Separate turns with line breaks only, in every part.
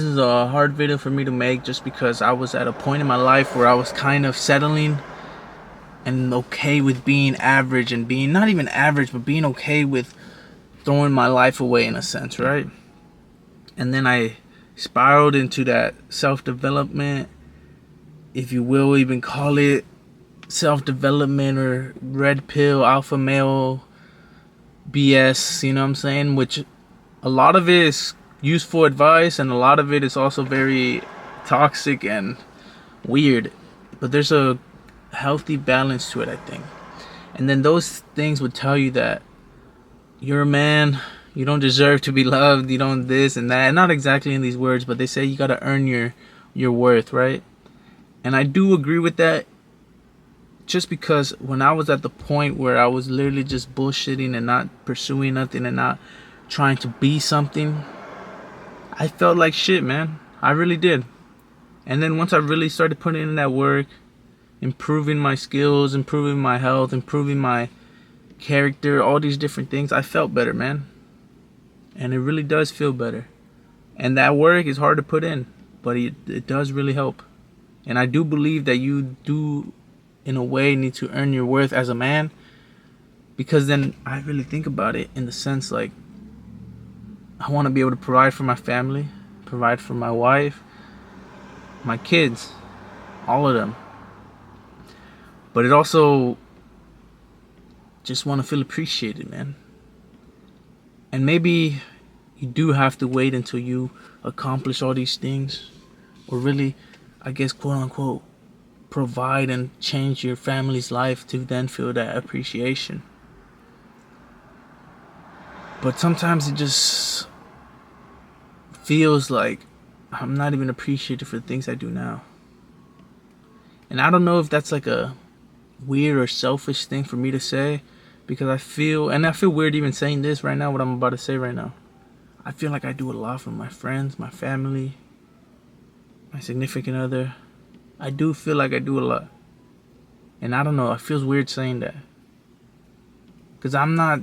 This is a hard video for me to make just because I was at a point in my life where I was kind of settling and okay with being average and being not even average, but being okay with throwing my life away in a sense, right? And then I spiraled into that self-development, if you will even call it self-development or red pill alpha male BS, you know what I'm saying? Which a lot of it is useful advice and a lot of it is also very toxic and weird. But there's a healthy balance to it, I think. And then those things would tell you that you're a man, you don't deserve to be loved, you don't this and that. Not exactly in these words, but they say you gotta earn your worth, right? And I do agree with that, just because when I was at the point where I was literally just bullshitting and not pursuing nothing and not trying to be something, I felt like shit, man. I really did. And then once I really started putting in that work, improving my skills, improving my health, improving my character, all these different things, I felt better, man. And it really does feel better. And that work is hard to put in, but it does really help. And I do believe that you do, in a way, need to earn your worth as a man. Because then I really think about it in the sense like, I want to be able to provide for my family, provide for my wife, my kids, all of them. But it also just want to feel appreciated, man. And maybe you do have to wait until you accomplish all these things, or really, I guess, quote unquote, provide and change your family's life to then feel that appreciation. But sometimes it just feels like I'm not even appreciated for the things I do now. And I don't know if that's like a weird or selfish thing for me to say, because I feel weird even saying this right now, what I'm about to say right now. I feel like I do a lot for my friends, my family, my significant other. I do feel like I do a lot. And I don't know, it feels weird saying that, because I'm not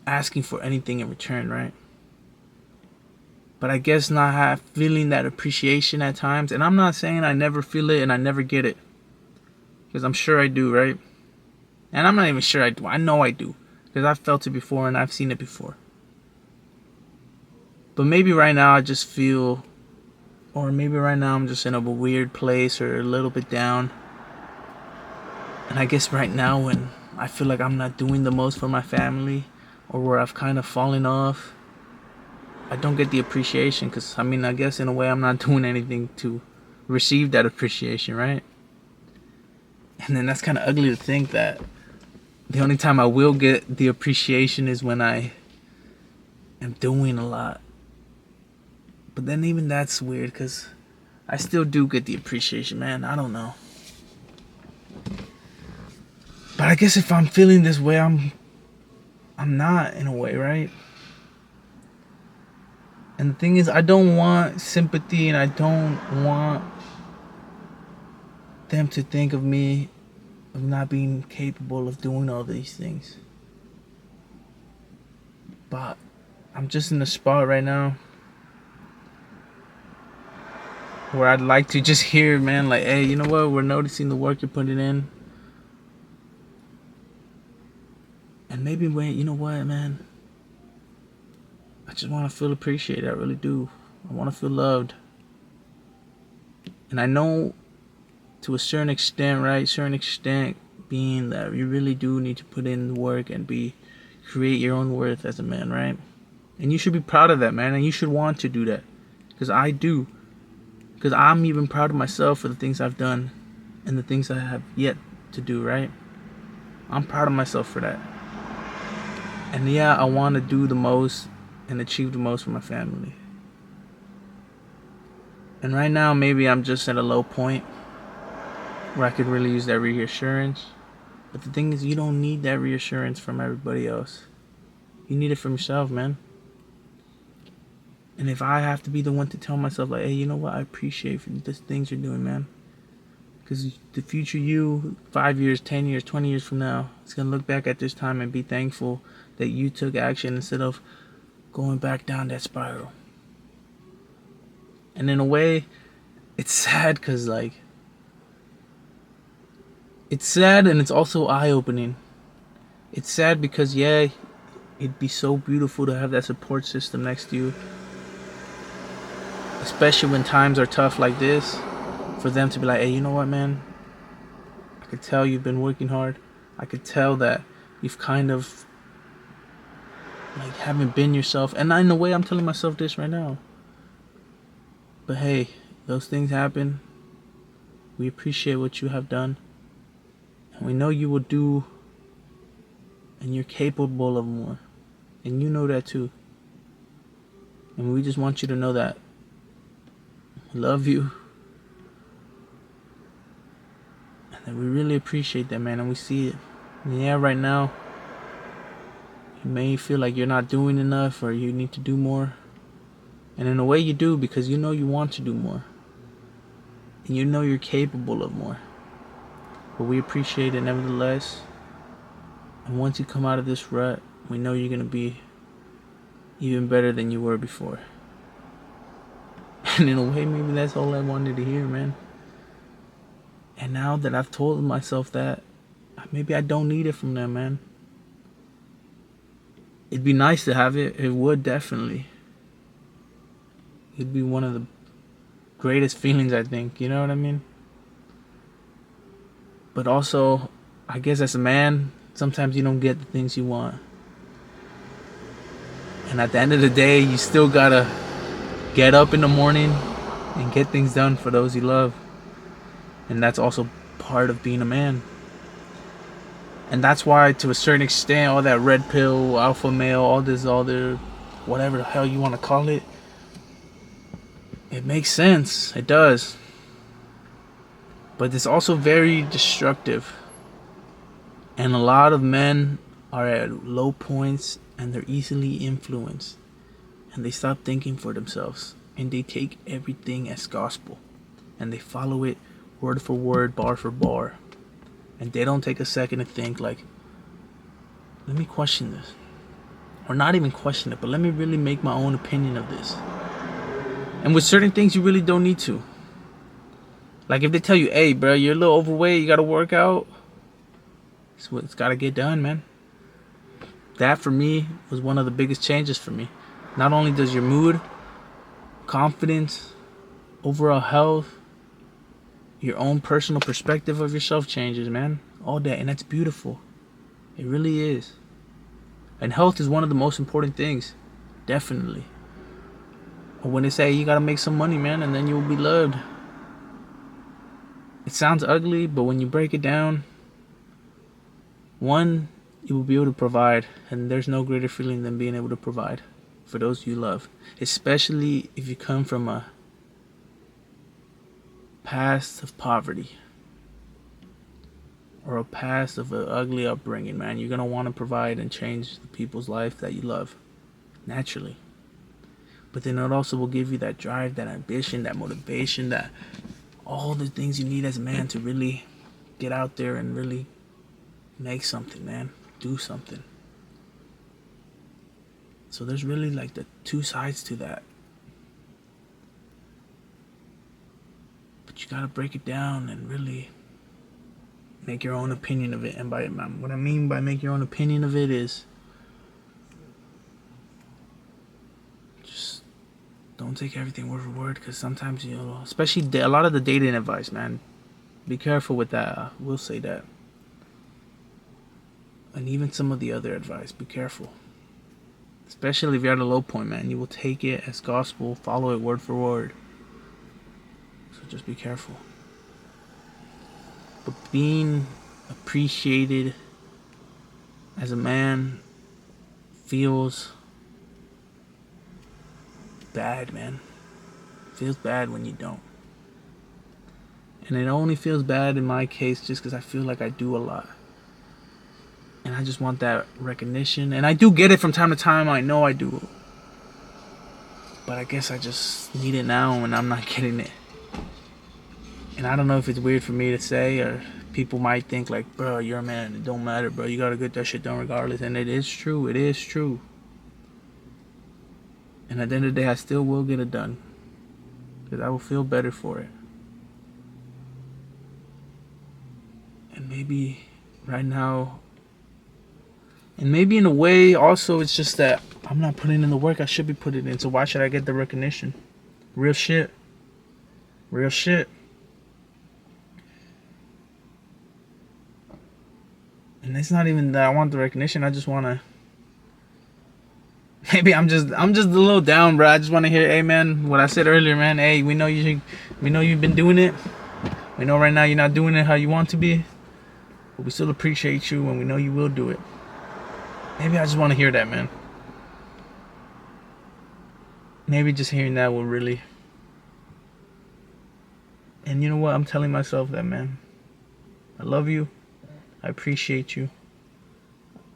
asking for anything in return, right? But I guess not feeling that appreciation at times. And I'm not saying I never feel it and I never get it, because I'm sure I do, right? And I'm not even sure I do. I know I do, because I've felt it before and I've seen it before. But maybe right now I just feel, or maybe right now I'm just in a weird place or a little bit down. And I guess right now when I feel like I'm not doing the most for my family, or where I've kind of fallen off, I don't get the appreciation, because I mean, I guess in a way I'm not doing anything to receive that appreciation, right? And then that's kind of ugly to think that the only time I will get the appreciation is when I am doing a lot. But then even that's weird, because I still do get the appreciation, man. I don't know. But I guess if I'm feeling this way, I'm not, in a way, right? And the thing is, I don't want sympathy, and I don't want them to think of me of not being capable of doing all these things. But I'm just in a spot right now where I'd like to just hear, man, like, hey, you know what? We're noticing the work you're putting in. And maybe, wait, you know what, man? I just want to feel appreciated. I really do. I want to feel loved. And I know to a certain extent, right? Certain extent being that you really do need to put in the work and create your own worth as a man, right? And you should be proud of that, man. And you should want to do that. Because I do. Because I'm even proud of myself for the things I've done and the things I have yet to do, right? I'm proud of myself for that. And yeah, I want to do the most and achieve the most for my family. And right now, maybe I'm just at a low point where I could really use that reassurance. But the thing is, you don't need that reassurance from everybody else. You need it from yourself, man. And if I have to be the one to tell myself, like, hey, you know what? I appreciate the things you're doing, man. Because the future you, 5 years, 10 years, 20 years from now, is going to look back at this time and be thankful that you took action instead of going back down that spiral. And in a way, it's sad because, like, it's sad and it's also eye-opening. It's sad because, yeah, it'd be so beautiful to have that support system next to you, especially when times are tough like this, for them to be like, hey, you know what, man? I could tell you've been working hard. I could tell that you've kind of, like, haven't been yourself. And in a way, I'm telling myself this right now. But hey, those things happen. We appreciate what you have done. And we know you will do, and you're capable of more. And you know that too. And we just want you to know that we love you. And that we really appreciate that, man. And we see it. And yeah, right now, you may feel like you're not doing enough or you need to do more. And in a way you do, because you know you want to do more. And you know you're capable of more. But we appreciate it nevertheless. And once you come out of this rut, we know you're going to be even better than you were before. And in a way, maybe that's all I wanted to hear, man. And now that I've told myself that, maybe I don't need it from them, man. It'd be nice to have it. It would, definitely. It'd be one of the greatest feelings, I think. You know what I mean? But also, I guess as a man, sometimes you don't get the things you want. And at the end of the day, you still gotta get up in the morning and get things done for those you love. And that's also part of being a man. And that's why, to a certain extent, all that red pill, alpha male, all this other, whatever the hell you want to call it, it makes sense. It does. But it's also very destructive. And a lot of men are at low points and they're easily influenced. And they stop thinking for themselves. And they take everything as gospel. And they follow it word for word, bar for bar. And they don't take a second to think, like, let me question this. Or not even question it, but let me really make my own opinion of this. And with certain things, you really don't need to. Like if they tell you, hey, bro, you're a little overweight, you got to work out. It's got to get done, man. That, for me, was one of the biggest changes for me. Not only does your mood, confidence, overall health, your own personal perspective of yourself changes, man. All that. And that's beautiful. It really is. And health is one of the most important things. Definitely. Or when they say you gotta make some money, man, and then you'll be loved. It sounds ugly, but when you break it down, one, you will be able to provide. And there's no greater feeling than being able to provide for those you love. Especially if you come from a past of poverty or a past of an ugly upbringing, man. You're gonna want to provide and change the people's life that you love, naturally. But then it also will give you that drive, that ambition, that motivation, that all the things you need as a man to really get out there and really make something, man. Do something. So there's really like the two sides to that. But you gotta break it down and really make your own opinion of it. And by what I mean by make your own opinion of it is just don't take everything word for word, because sometimes, you know, especially a lot of the dating advice, man, be careful with that. I will say that. And even some of the other advice, be careful. Especially if you're at a low point, man. You will take it as gospel, follow it word for word. So just be careful. But being appreciated as a man feels bad, man. It feels bad when you don't. And it only feels bad in my case just because I feel like I do a lot. And I just want that recognition. And I do get it from time to time. I know I do. But I guess I just need it now and I'm not getting it. And I don't know if it's weird for me to say, or people might think like, bro, you're a man. It don't matter, bro. You gotta get that shit done regardless. And it is true. It is true. And at the end of the day, I still will get it done. because I will feel better for it. And maybe right now, and maybe in a way also it's just that I'm not putting in the work I should be putting in, so why should I get the recognition? Real shit. Real shit. And it's not even that I want the recognition, I just wanna, maybe I'm just a little down, bro. I just wanna hear, hey man, what I said earlier, man, hey, we know you've been doing it. We know right now you're not doing it how you want to be, but we still appreciate you and we know you will do it. Maybe I just want to hear that, man. Maybe just hearing that will really. And you know what? I'm telling myself that, man. I love you. I appreciate you.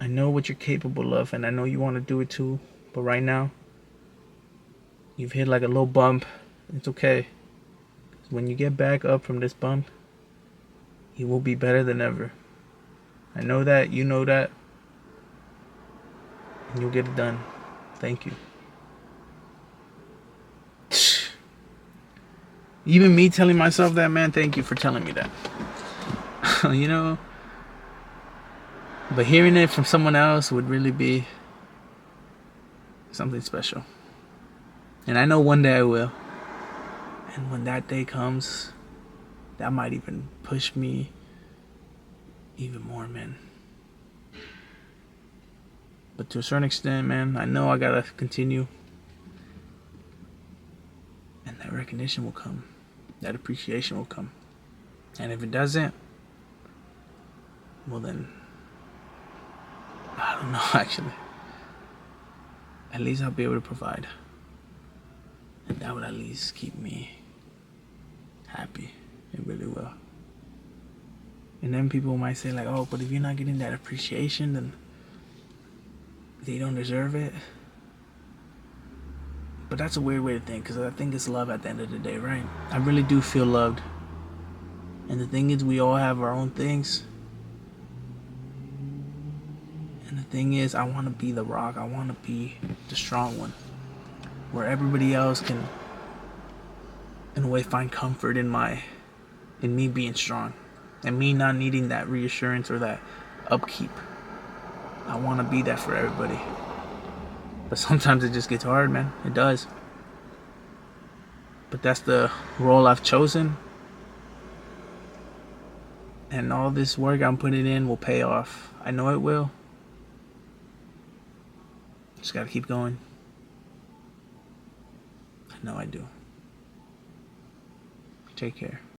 I know what you're capable of, and I know you want to do it too. But right now, you've hit like a low bump. It's okay. When you get back up from this bump, you will be better than ever. I know that. You know that. And you'll get it done. Thank you. Even me telling myself that, man, thank you for telling me that. You know? But hearing it from someone else would really be something special. And I know one day I will. And when that day comes, that might even push me even more, man. But to a certain extent, man, I know I gotta continue. And that recognition will come. That appreciation will come. And if it doesn't, well then, I don't know, actually. At least I'll be able to provide. And that would at least keep me happy. It really will. And then people might say like, oh, but if you're not getting that appreciation, then they don't deserve it. But that's a weird way to think, because I think it's love at the end of the day, right? I really do feel loved. And the thing is, we all have our own things. And the thing is, I want to be the rock. I want to be the strong one. Where everybody else can, in a way, find comfort in me being strong. And me not needing that reassurance or that upkeep. I want to be that for everybody. But sometimes it just gets hard, man. It does. But that's the role I've chosen. And all this work I'm putting in will pay off. I know it will. Just gotta keep going. I know I do. Take care.